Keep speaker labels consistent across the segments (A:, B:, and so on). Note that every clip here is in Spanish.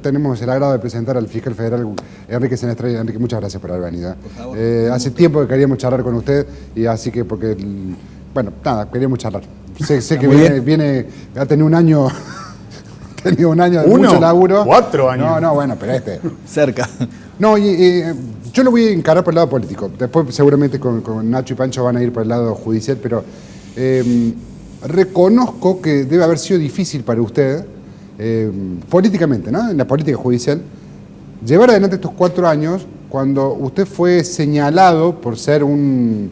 A: Tenemos el agrado de presentar al fiscal federal Enrique Senestray. Enrique, muchas gracias por haber venido.
B: Por favor,
A: hace tiempo que queríamos charlar con usted y así que bueno, nada, queríamos charlar. Sé que viene, ha tenido un año, de mucho laburo.
C: 4 años.
A: No, bueno, pero
B: cerca.
A: No, yo lo voy a encarar por el lado político. Después seguramente con Nacho y Pancho van a ir por el lado judicial, pero reconozco que debe haber sido difícil para usted, políticamente, ¿no? En la política judicial, llevar adelante estos 4 años cuando usted fue señalado por ser un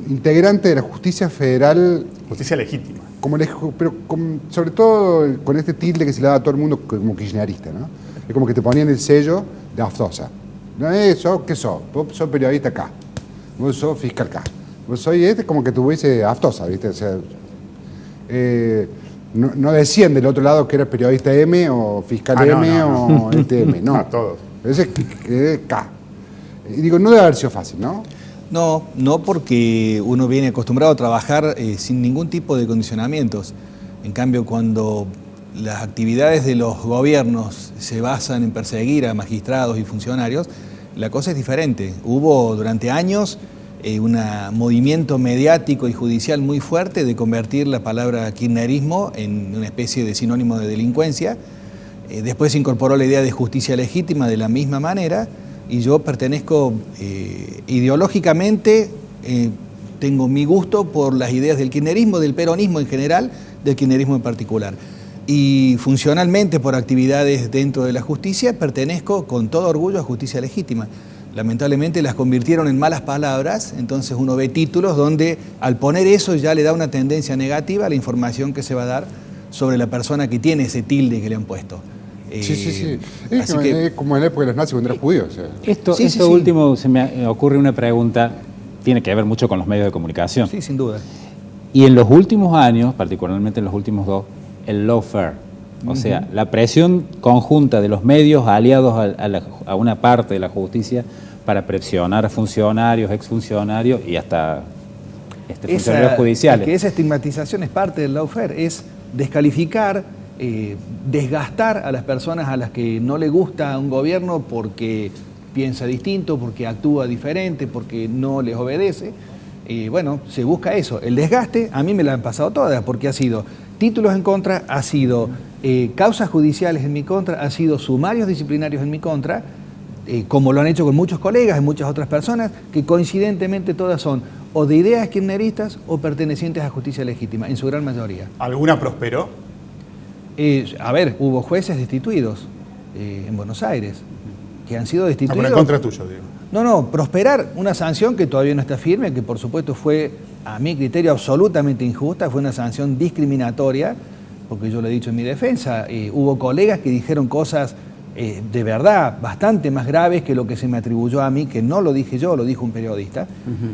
A: integrante de la justicia federal.
C: Justicia legítima.
A: Pero sobre todo con este tilde que se le da a todo el mundo como kirchnerista, ¿no? Es como que te ponían el sello de aftosa. ¿No es eso? ¿Qué sos? Vos sos periodista acá. Vos sos fiscal acá. Vos soy como que tuviese aftosa, ¿viste? O sea, no decían del otro lado que era periodista M o fiscal M o ETM, no.
C: A todos.
A: Ese es K. Y digo, no debe haber sido fácil, ¿no?
B: No, porque uno viene acostumbrado a trabajar sin ningún tipo de condicionamientos. En cambio, cuando las actividades de los gobiernos se basan en perseguir a magistrados y funcionarios, la cosa es diferente. Hubo durante años un movimiento mediático y judicial muy fuerte de convertir la palabra kirchnerismo en una especie de sinónimo de delincuencia. Después se incorporó la idea de justicia legítima de la misma manera. Y yo pertenezco ideológicamente, tengo mi gusto por las ideas del kirchnerismo, del peronismo en general, del kirchnerismo en particular. Y funcionalmente, por actividades dentro de la justicia, pertenezco con todo orgullo a justicia legítima. Lamentablemente las convirtieron en malas palabras, entonces uno ve títulos donde al poner eso ya le da una tendencia negativa a la información que se va a dar sobre la persona que tiene ese tilde que le han puesto.
A: Sí. Es como en la época de los nazis cuando eran judíos. O sea.
D: Esto último, se me ocurre una pregunta, tiene que ver mucho con los medios de comunicación.
B: Sí, sin duda.
D: Y en los últimos años, particularmente en los últimos 2, el lawfare, o sea, la presión conjunta de los medios aliados a una parte de la justicia para presionar a funcionarios, exfuncionarios y hasta funcionarios judiciales.
B: Que esa estigmatización es parte del lawfare, es descalificar, desgastar a las personas a las que no le gusta un gobierno porque piensa distinto, porque actúa diferente, porque no les obedece. Bueno, se busca eso. El desgaste, a mí me la han pasado todas, porque ha sido títulos en contra, ha sido causas judiciales en mi contra, ha sido sumarios disciplinarios en mi contra, como lo han hecho con muchos colegas y muchas otras personas, que coincidentemente todas son o de ideas kirchneristas o pertenecientes a justicia legítima, en su gran mayoría.
C: ¿Alguna prosperó?
B: Hubo jueces destituidos en Buenos Aires, que han sido destituidos.
C: Por el contra tuyo, digo.
B: No, prosperar una sanción que todavía no está firme, que por supuesto fue, a mi criterio, absolutamente injusta, fue una sanción discriminatoria, porque yo lo he dicho en mi defensa, hubo colegas que dijeron cosas de verdad bastante más graves que lo que se me atribuyó a mí, que no lo dije yo, lo dijo un periodista,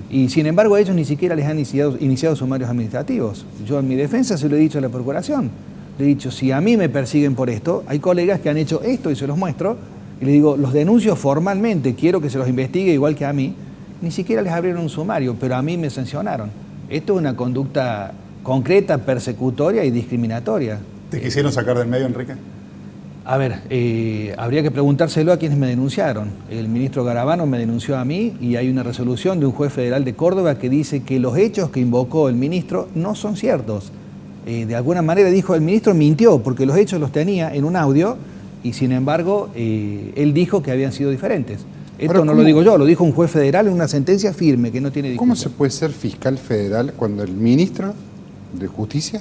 B: y sin embargo ellos ni siquiera les han iniciado sumarios administrativos. Yo en mi defensa se lo he dicho a la Procuración. Le he dicho, si a mí me persiguen por esto, hay colegas que han hecho esto y se los muestro, y le digo, los denuncio formalmente, quiero que se los investigue igual que a mí, ni siquiera les abrieron un sumario, pero a mí me sancionaron. Esto es una conducta concreta, persecutoria y discriminatoria.
C: ¿Te quisieron sacar del medio, Enrique?
B: Habría que preguntárselo a quienes me denunciaron. El ministro Garabano me denunció a mí y hay una resolución de un juez federal de Córdoba que dice que los hechos que invocó el ministro no son ciertos. De alguna manera dijo, el ministro mintió porque los hechos los tenía en un audio y sin embargo él dijo que habían sido diferentes. Esto no lo digo yo, lo dijo un juez federal en una sentencia firme que no tiene discusión.
A: ¿Cómo se puede ser fiscal federal cuando el ministro de Justicia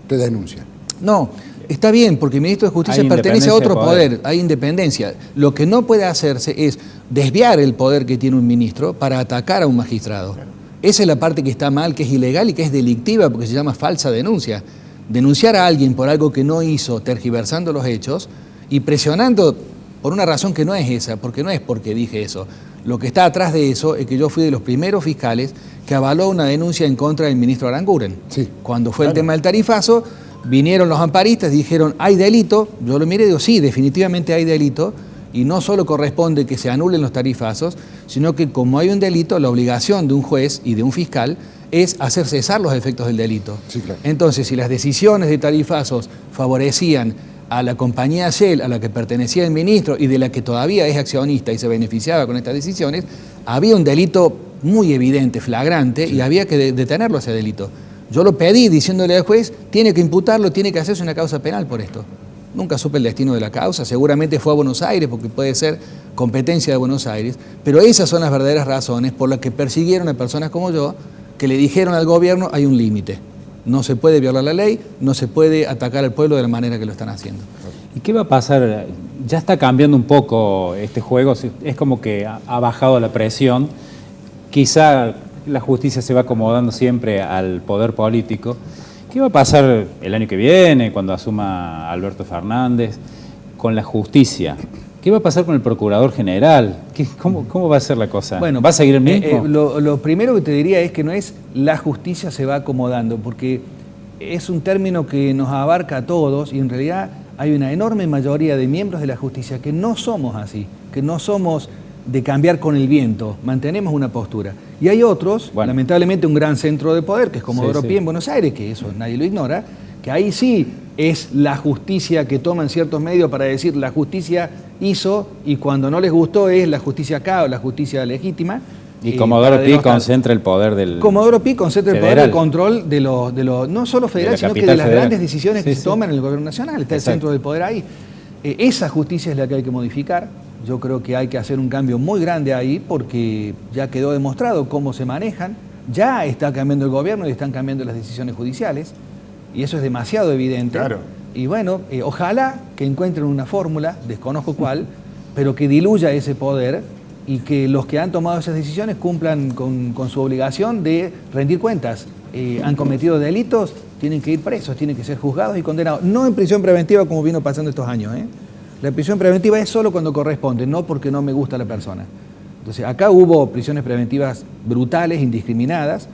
A: te denuncia?
B: No, está bien, porque el ministro de Justicia pertenece a otro poder, hay independencia. Lo que no puede hacerse es desviar el poder que tiene un ministro para atacar a un magistrado. Esa es la parte que está mal, que es ilegal y que es delictiva porque se llama falsa denuncia. Denunciar a alguien por algo que no hizo, tergiversando los hechos y presionando por una razón que no es esa, porque no es porque dije eso. Lo que está atrás de eso es que yo fui de los primeros fiscales que avaló una denuncia en contra del ministro Aranguren.
A: Sí,
B: cuando fue el tema del tarifazo, vinieron los amparistas, dijeron, hay delito. Yo lo miré y digo, sí, definitivamente hay delito. Y no solo corresponde que se anulen los tarifazos, sino que como hay un delito, la obligación de un juez y de un fiscal es hacer cesar los efectos del delito.
A: Sí, claro.
B: Entonces, si las decisiones de tarifazos favorecían a la compañía Shell, a la que pertenecía el ministro y de la que todavía es accionista y se beneficiaba con estas decisiones, había un delito muy evidente, flagrante, y había que detenerlo ese delito. Yo lo pedí diciéndole al juez, tiene que imputarlo, tiene que hacerse una causa penal por esto. Nunca supe el destino de la causa, seguramente fue a Buenos Aires, porque puede ser competencia de Buenos Aires, pero esas son las verdaderas razones por las que persiguieron a personas como yo, que le dijeron al gobierno, hay un límite. No se puede violar la ley, no se puede atacar al pueblo de la manera que lo están haciendo.
D: ¿Y qué va a pasar? Ya está cambiando un poco este juego, es como que ha bajado la presión, quizá la justicia se va acomodando siempre al poder político. ¿Qué va a pasar el año que viene, cuando asuma Alberto Fernández, con la justicia? ¿Qué va a pasar con el procurador general? ¿Cómo va a ser la cosa?
B: Bueno,
D: ¿va a seguir el mismo?
B: Lo primero que te diría es que no es la justicia se va acomodando, porque es un término que nos abarca a todos y en realidad hay una enorme mayoría de miembros de la justicia que no somos así, que no somos de cambiar con el viento, mantenemos una postura. Y hay otros, lamentablemente un gran centro de poder, que es Comodoro Pi en Buenos Aires, que eso nadie lo ignora, que ahí sí es la justicia que toman ciertos medios para decir la justicia hizo y cuando no les gustó es la justicia acá o la justicia legítima.
D: Y Comodoro Pi concentra el poder del
B: Comodoro Pi concentra el
D: federal.
B: Poder del control de los no solo federal, sino que de las grandes decisiones que se toman en el gobierno nacional. Está el centro del poder ahí. Esa justicia es la que hay que modificar. Yo creo que hay que hacer un cambio muy grande ahí porque ya quedó demostrado cómo se manejan, ya está cambiando el gobierno y están cambiando las decisiones judiciales y eso es demasiado evidente.
C: Claro.
B: Y bueno, ojalá que encuentren una fórmula, desconozco cuál, pero que diluya ese poder y que los que han tomado esas decisiones cumplan con su obligación de rendir cuentas. Han cometido delitos, tienen que ir presos, tienen que ser juzgados y condenados. No en prisión preventiva como vino pasando estos años, La prisión preventiva es solo cuando corresponde, no porque no me gusta la persona. Entonces, acá hubo prisiones preventivas brutales, indiscriminadas,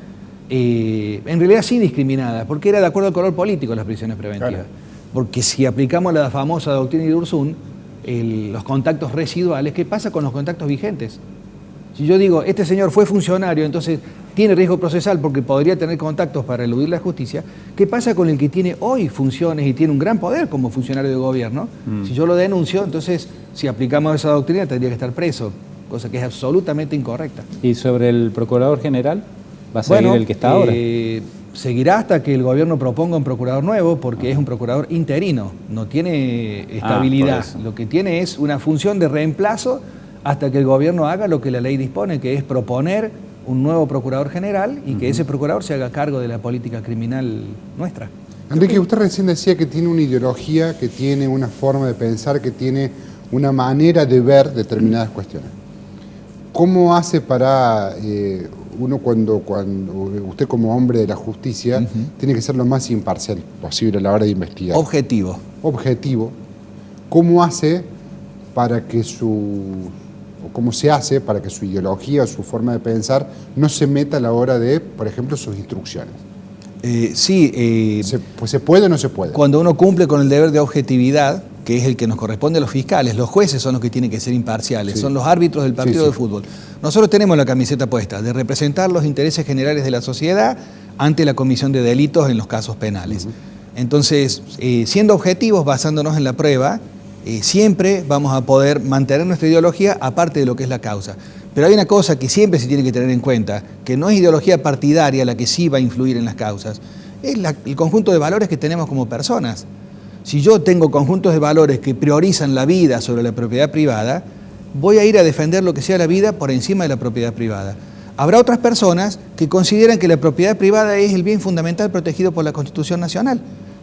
B: en realidad sí discriminadas, porque era de acuerdo al color político las prisiones preventivas.
C: Claro.
B: Porque si aplicamos la famosa doctrina de Ursún, los contactos residuales, ¿qué pasa con los contactos vigentes? Si yo digo, este señor fue funcionario, entonces tiene riesgo procesal porque podría tener contactos para eludir la justicia, ¿qué pasa con el que tiene hoy funciones y tiene un gran poder como funcionario de gobierno? Si yo lo denuncio, entonces si aplicamos esa doctrina tendría que estar preso, cosa que es absolutamente incorrecta.
D: ¿Y sobre el procurador general? ¿Va a seguir el que está ahora?
B: Seguirá hasta que el gobierno proponga un procurador nuevo porque es un procurador interino, no tiene estabilidad, lo que tiene es una función de reemplazo hasta que el gobierno haga lo que la ley dispone, que es proponer un nuevo procurador general y que ese procurador se haga cargo de la política criminal nuestra.
A: Enrique, usted recién decía que tiene una ideología, que tiene una forma de pensar, que tiene una manera de ver determinadas cuestiones. ¿Cómo hace para uno cuando usted como hombre de la justicia tiene que ser lo más imparcial posible a la hora de investigar?
B: Objetivo.
A: ¿Cómo hace para que cómo se hace para que su ideología o su forma de pensar no se meta a la hora de, por ejemplo, sus instrucciones? ¿Se puede o no se puede?
B: Cuando uno cumple con el deber de objetividad, que es el que nos corresponde a los fiscales, los jueces son los que tienen que ser imparciales, son los árbitros del partido de fútbol. Nosotros tenemos la camiseta puesta de representar los intereses generales de la sociedad ante la comisión de delitos en los casos penales. Entonces, siendo objetivos, basándonos en la prueba, siempre vamos a poder mantener nuestra ideología aparte de lo que es la causa. Pero hay una cosa que siempre se tiene que tener en cuenta, que no es ideología partidaria la que sí va a influir en las causas, es el conjunto de valores que tenemos como personas. Si yo tengo conjuntos de valores que priorizan la vida sobre la propiedad privada, voy a ir a defender lo que sea la vida por encima de la propiedad privada. Habrá otras personas que consideran que la propiedad privada es el bien fundamental protegido por la Constitución Nacional.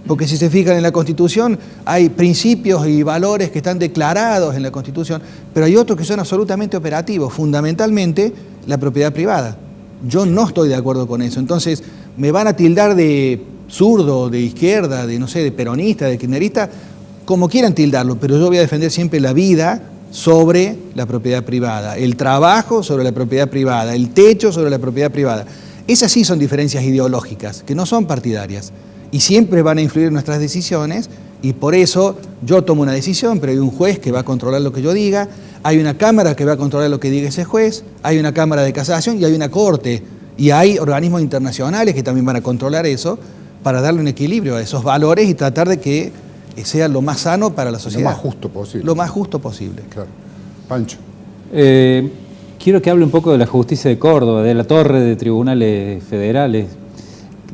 B: Porque si se fijan en la Constitución, hay principios y valores que están declarados en la Constitución, pero hay otros que son absolutamente operativos, fundamentalmente la propiedad privada. Yo no estoy de acuerdo con eso. Entonces, me van a tildar de zurdo, de izquierda, de no sé, de peronista, de kirchnerista, como quieran tildarlo, pero yo voy a defender siempre la vida sobre la propiedad privada, el trabajo sobre la propiedad privada, el techo sobre la propiedad privada. Esas sí son diferencias ideológicas, que no son partidarias. Y siempre van a influir en nuestras decisiones y por eso yo tomo una decisión, pero hay un juez que va a controlar lo que yo diga, hay una cámara que va a controlar lo que diga ese juez, hay una cámara de casación y hay una corte y hay organismos internacionales que también van a controlar eso para darle un equilibrio a esos valores y tratar de que sea lo más sano para la sociedad.
A: Lo más justo posible.
B: Lo más justo posible.
A: Claro. Pancho.
D: Quiero que hable un poco de la justicia de Córdoba, de la torre de tribunales federales,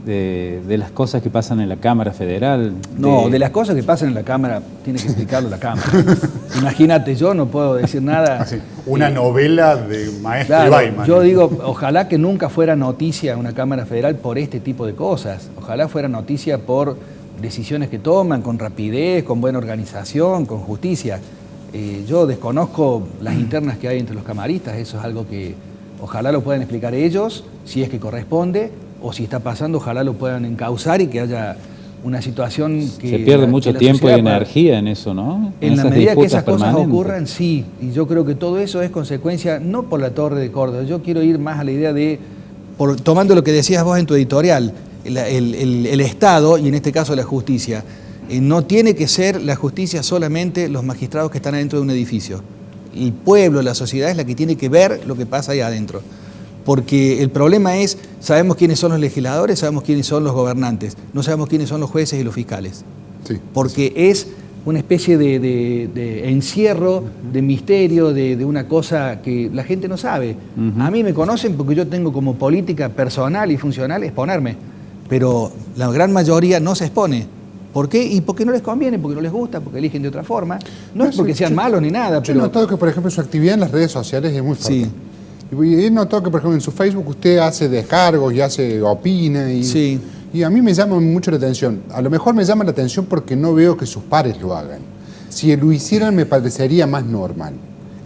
D: de las cosas que pasan en la Cámara Federal.
B: No, de las cosas que pasan en la Cámara, tiene que explicarlo la Cámara. Imagínate, yo no puedo decir nada.
C: Así, una novela de Maestro
B: Claro,
C: Ibaiman.
B: yo digo, ojalá que nunca fuera noticia una Cámara Federal por este tipo de cosas. Ojalá fuera noticia por decisiones que toman, con rapidez, con buena organización, con justicia. Yo desconozco las internas que hay entre los camaristas, eso es algo que ojalá lo puedan explicar ellos, si es que corresponde, o si está pasando, ojalá lo puedan encauzar y que haya una situación que...
D: Se pierde mucho
B: la
D: tiempo y
B: sociedad pueda...
D: energía en eso, ¿no?
B: En la
D: esas
B: medida que
D: disputas
B: esas cosas
D: permanentes.
B: ocurran, sí. Y yo creo que todo eso es consecuencia, no por la Torre de Córdoba, yo quiero ir más a la idea de, tomando lo que decías vos en tu editorial, el Estado, y en este caso la justicia, no tiene que ser la justicia solamente los magistrados que están adentro de un edificio. El pueblo, la sociedad es la que tiene que ver lo que pasa ahí adentro. Porque el problema es, sabemos quiénes son los legisladores, sabemos quiénes son los gobernantes, no sabemos quiénes son los jueces y los fiscales.
A: Sí.
B: Porque es una especie de encierro, de misterio, de una cosa que la gente no sabe. A mí me conocen porque yo tengo como política personal y funcional exponerme, pero la gran mayoría no se expone. ¿Por qué? Y porque no les conviene, porque no les gusta, porque eligen de otra forma. No es porque sean malos ni nada,
A: Yo
B: pero...
A: he notado que, por ejemplo, su actividad en las redes sociales es muy fuerte.
B: Sí.
A: Y he notado que, por ejemplo, en su Facebook usted hace descargos y opina. Y,
B: Sí.
A: y a mí me llama mucho la atención. A lo mejor me llama la atención porque no veo que sus pares lo hagan. Si lo hicieran me parecería más normal.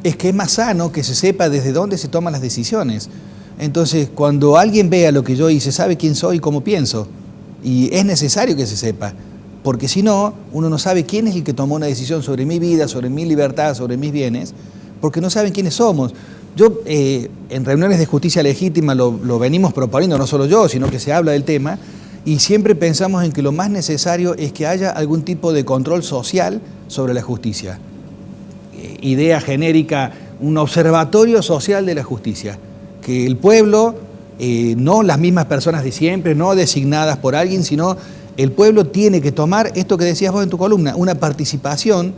B: Es que es más sano que se sepa desde dónde se toman las decisiones. Entonces, cuando alguien vea lo que yo hice, sabe quién soy y cómo pienso. Y es necesario que se sepa. Porque si no, uno no sabe quién es el que tomó una decisión sobre mi vida, sobre mi libertad, sobre mis bienes, porque no saben quiénes somos. Yo, en reuniones de justicia legítima lo venimos proponiendo, no solo yo, sino que se habla del tema, y siempre pensamos en que lo más necesario es que haya algún tipo de control social sobre la justicia. Idea genérica, un observatorio social de la justicia. Que el pueblo, no las mismas personas de siempre, no designadas por alguien, sino el pueblo tiene que tomar esto que decías vos en tu columna, una participación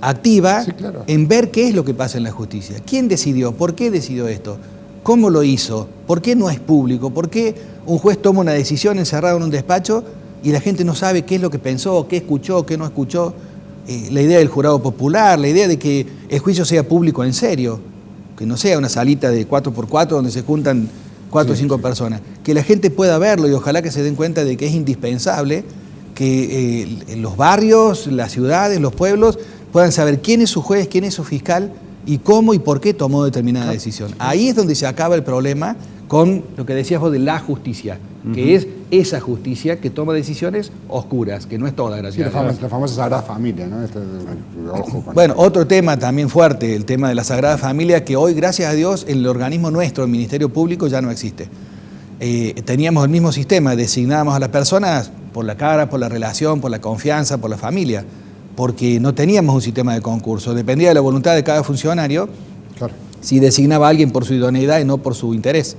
B: activa,
A: sí, claro,
B: en ver qué es lo que pasa en la justicia. ¿Quién decidió? ¿Por qué decidió esto? ¿Cómo lo hizo? ¿Por qué no es público? ¿Por qué un juez toma una decisión encerrado en un despacho y la gente no sabe qué es lo que pensó, qué escuchó, qué no escuchó? La idea del jurado popular, la idea de que el juicio sea público en serio, que no sea una salita de 4x4 donde se juntan 4 o 5 personas, que la gente pueda verlo y ojalá que se den cuenta de que es indispensable que los barrios, las ciudades, los pueblos puedan saber quién es su juez, quién es su fiscal y cómo y por qué tomó determinada decisión. Ahí es donde se acaba el problema con lo que decías vos de la justicia, que es esa justicia que toma decisiones oscuras, que no es toda,
A: Sí,
B: gracias
A: la
B: a Dios.
A: famosa Sagrada Familia, ¿no? Ojo con
B: Bueno, otro tema también fuerte, el tema de la Sagrada Familia, que hoy, gracias a Dios, el organismo nuestro, el Ministerio Público, ya no existe. Teníamos el mismo sistema, designábamos a las personas por la cara, por la relación, por la confianza, por la familia, porque no teníamos un sistema de concurso, dependía de la voluntad de cada funcionario,
A: Claro.
B: si designaba a alguien por su idoneidad y no por su interés.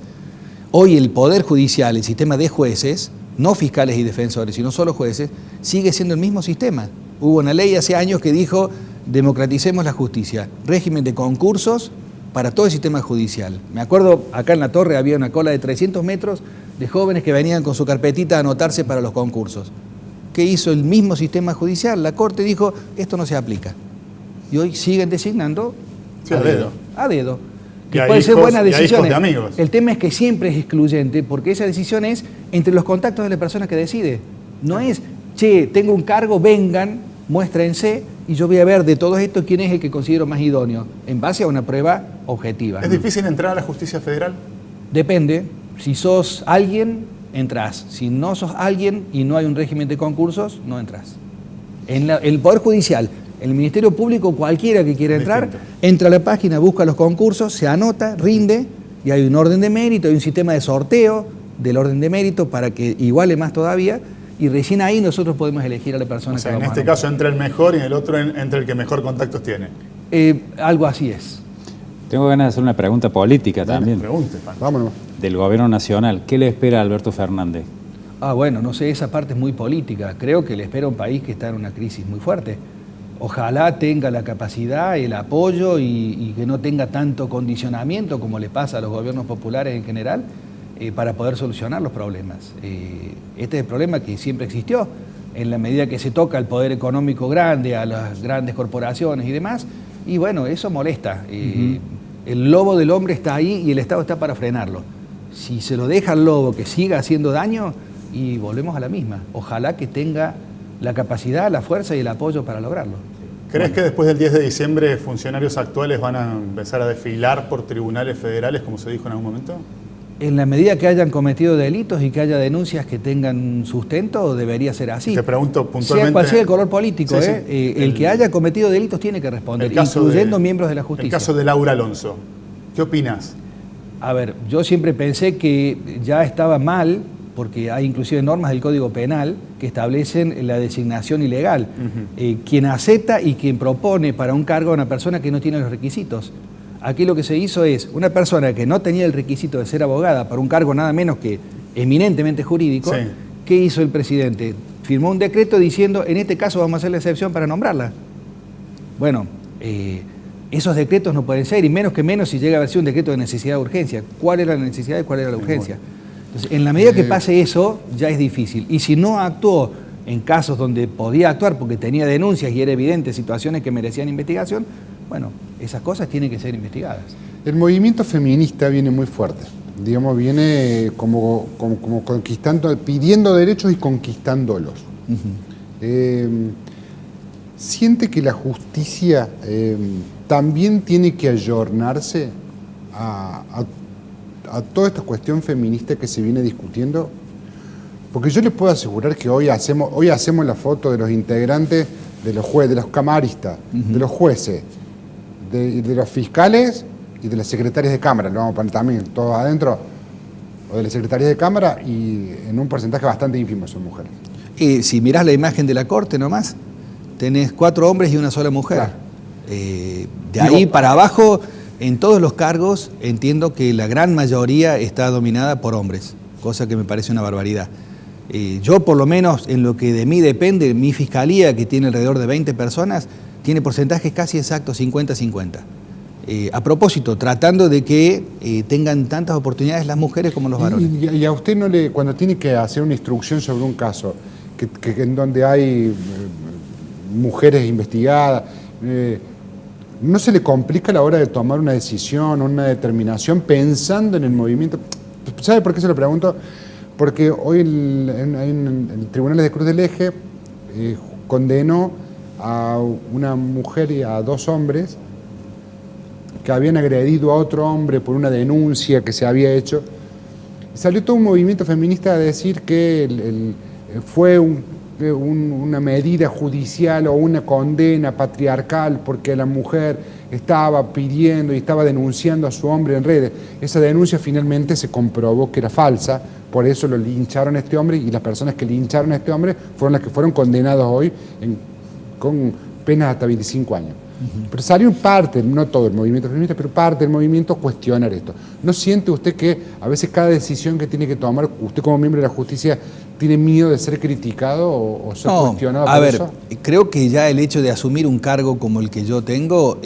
B: Hoy el Poder Judicial, el sistema de jueces, no fiscales y defensores, sino solo jueces, sigue siendo el mismo sistema. Hubo una ley hace años que dijo, democraticemos la justicia, régimen de concursos para todo el sistema judicial. Me acuerdo, acá en la Torre había una cola de 300 metros de jóvenes que venían con su carpetita a anotarse para los concursos. ¿Qué hizo el mismo sistema judicial? La Corte dijo, esto no se aplica. Y hoy siguen designando
C: Sí, a dedo.
B: A dedo.
C: Y
B: Que
C: hay
B: puede ser
C: hijos-
B: buenas
C: y hay hijos
B: decisiones.
C: de amigos.
B: El tema es que siempre es excluyente, porque esa decisión es entre los contactos de la persona que decide. No es, che, tengo un cargo, vengan, muéstrense, y yo voy a ver de todo esto quién es el que considero más idóneo, en base a una prueba objetiva.
C: ¿Es difícil entrar a la justicia federal?
B: Depende. Si sos alguien, entras. Si no sos alguien y no hay un régimen de concursos, no entras. El Poder Judicial, el Ministerio Público, cualquiera que quiera entrar,
C: Distinto.
B: entra a la página, busca los concursos, se anota, rinde, y hay un orden de mérito, hay un sistema de sorteo del orden de mérito para que iguale más todavía, y recién ahí nosotros podemos elegir a la persona
C: O sea,
B: que
C: en
B: vamos
C: este
B: a
C: caso entra el mejor y en el otro entra el que mejor contactos tiene.
B: algo así es.
D: Tengo ganas de hacer una pregunta política también,
C: Pregunte, Pan.
A: Vámonos.
D: del gobierno nacional. ¿Qué le espera a Alberto Fernández?
B: Bueno, no sé, esa parte es muy política. Creo que le espera un país que está en una crisis muy fuerte. Ojalá tenga la capacidad, el apoyo y que no tenga tanto condicionamiento como le pasa a los gobiernos populares en general para poder solucionar los problemas. Este es el problema que siempre existió. En la medida que se toca el poder económico grande, a las grandes corporaciones y demás, y bueno, eso molesta. El lobo del hombre está ahí y el Estado está para frenarlo. Si se lo deja al lobo que siga haciendo daño, y volvemos a la misma. Ojalá que tenga la capacidad, la fuerza y el apoyo para lograrlo.
C: ¿Crees que después del 10 de diciembre funcionarios actuales van a empezar a desfilar por tribunales federales, como se dijo en algún momento?
B: En la medida que hayan cometido delitos y que haya denuncias que tengan sustento, debería ser así.
C: Te pregunto puntualmente...
B: Sea cual sea el color político,
C: Sí,
B: el que haya cometido delitos tiene que responder, incluyendo miembros de la justicia.
C: El caso de Laura Alonso, ¿qué opinas?
B: A ver, yo siempre pensé que ya estaba mal, porque hay inclusive normas del Código Penal que establecen la designación ilegal. Quien acepta y quien propone para un cargo a una persona que no tiene los requisitos. Aquí lo que se hizo es, una persona que no tenía el requisito de ser abogada para un cargo nada menos que eminentemente jurídico,
C: sí.
B: ¿Qué hizo el presidente? Firmó un decreto diciendo, en este caso vamos a hacer la excepción para nombrarla. Bueno, esos decretos no pueden ser, y menos si llega a haber sido un decreto de necesidad de urgencia. ¿Cuál era la necesidad y cuál era la urgencia? Entonces, en la medida que pase eso, ya es difícil. Y si no actuó en casos donde podía actuar porque tenía denuncias y era evidente situaciones que merecían investigación, bueno, esas cosas tienen que ser investigadas.
A: El movimiento feminista viene muy fuerte. Digamos, viene como conquistando, pidiendo derechos y conquistándolos. ¿Siente que la justicia también tiene que ayornarse a toda esta cuestión feminista que se viene discutiendo? Porque yo les puedo asegurar que hoy hacemos la foto de los integrantes de los jueces, de los camaristas, de los jueces, de los fiscales y de las secretarias de Cámara, lo vamos a poner también todos adentro, o de las secretarias de Cámara, y en un porcentaje bastante ínfimo son mujeres.
B: Y si mirás la imagen de la Corte nomás, tenés 4 hombres y una sola mujer.
A: Claro.
B: De ahí para abajo, en todos los cargos, entiendo que la gran mayoría está dominada por hombres, cosa que me parece una barbaridad. Yo, por lo menos, en lo que de mí depende, mi fiscalía, que tiene alrededor de 20 personas, tiene porcentajes casi exactos, 50-50. A propósito, tratando de que tengan tantas oportunidades las mujeres como los varones.
A: ¿Y a usted no le, cuando tiene que hacer una instrucción sobre un caso, que en donde hay mujeres investigadas, no se le complica a la hora de tomar una decisión, una determinación, pensando en el movimiento? ¿Sabe por qué se lo pregunto? Porque hoy el Tribunal de Cruz del Eje condenó a una mujer y a 2 hombres que habían agredido a otro hombre por una denuncia que se había hecho. Salió todo un movimiento feminista a decir que fue una medida judicial o una condena patriarcal porque la mujer estaba pidiendo y estaba denunciando a su hombre en redes. Esa denuncia finalmente se comprobó que era falsa, por eso lo lincharon a este hombre, y las personas que lincharon a este hombre fueron las que fueron condenados hoy con penas hasta 25 años. Pero salió parte, no todo el movimiento feminista, pero parte del movimiento cuestionar esto. ¿No siente usted que a veces cada decisión que tiene que tomar, usted como miembro de la justicia, tiene miedo de ser criticado o ser cuestionado por eso?
B: Creo que ya el hecho de asumir un cargo como el que yo tengo,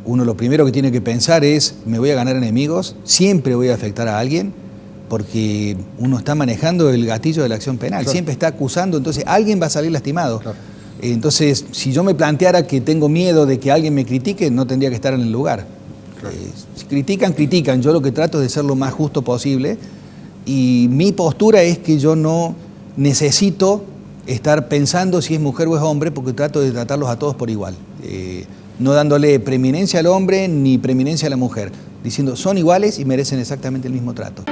B: uno lo primero que tiene que pensar es, me voy a ganar enemigos, siempre voy a afectar a alguien, porque uno está manejando el gatillo de la acción penal, claro. Siempre está acusando, entonces alguien va a salir lastimado. Claro. Entonces, si yo me planteara que tengo miedo de que alguien me critique, no tendría que estar en el lugar. Claro. Si critican, yo lo que trato es de ser lo más justo posible, y mi postura es que yo no necesito estar pensando si es mujer o es hombre, porque trato de tratarlos a todos por igual, no dándole preeminencia al hombre ni preeminencia a la mujer, diciendo son iguales y merecen exactamente el mismo trato.